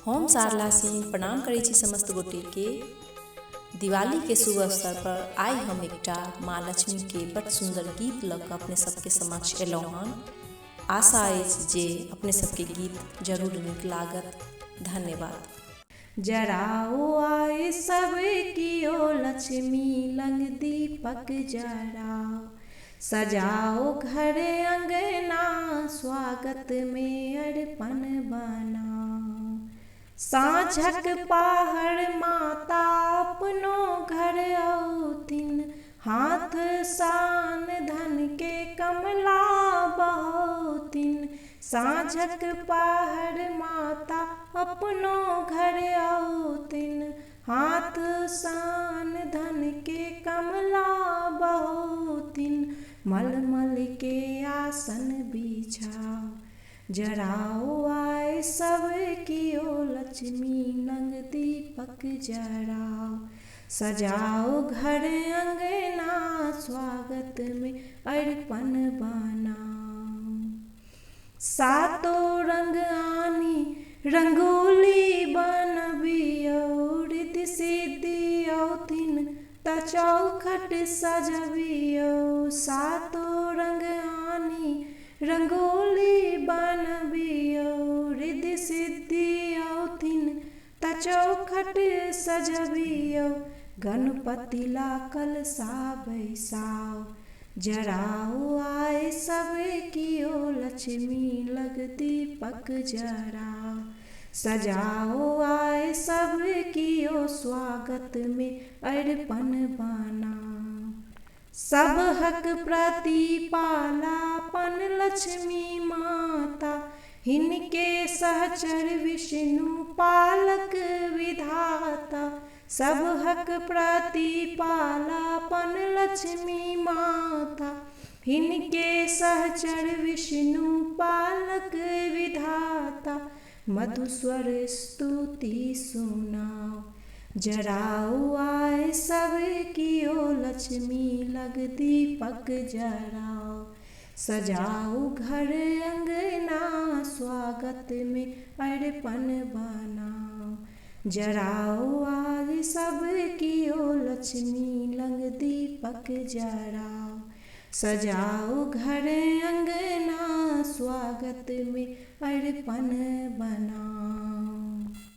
हम सारला सिंह प्रणाम करै छी समस्त गोटे के। दिवाली के शुभ अवसर पर आइ हम एकटा माँ लक्ष्मी के बड़ सुंदर गीत लऽ कऽ अपने सबके समक्ष एलहुँ हन। आशा अछि जे अपने सबके गीत जरूर नीक लागत। धन्यवाद। जराओ आए सब कियो लक्ष्मी लंग दीपक जराओ, सजाओ घर अंगना स्वागत में अरपन बनाओ। साँझक पहर माता अपनो घर औथिन, हाथ सान धन के कमला बहौथिन। साँझक पहर माता अपनो घर औथिन, हाथ सान धन के कमला बहौथिन। मलमल के आसन बिछाओ, जराओ आए सब कियो लक्ष्मी लंग दीपक जराओ। सजाओ घर अंगना स्वागत में अरपन बनाओ। सातों रंग आनी रंगोली बनबियो, रिद्धि सिद्धि औथिन त चौखट सजबियो। सातों रंग आनी रंगोली बनबियो, रिद्धि सिद्धि औथिन त चौखट सजबियो। गणपति ला कलशा बैसाओ, जराओ आए सब कियो लक्ष्मी लग दीपक जराओ। सजाओ आए सब कियो स्वागत में अरपन बनाओ। सबहक प्रतिपालापन लक्ष्मी माता, हिनके सहचर विष्णु पालक विधाता। सबहक प्रतिपालापन लक्ष्मी माता, हिनके सहचर विष्णु पालक विधाता। मधुस्वर स्तुति सुनाओ, जराओ आए सब कियो लक्ष्मी लग दीपक जराओ। सजाओ घर अंगना स्वागत में अरपन बनाओ। जराओ आए सब कियो लक्ष्मी लंग दीपक जराओ। सजाओ घर अंगना स्वागत में अरपन बनाओ।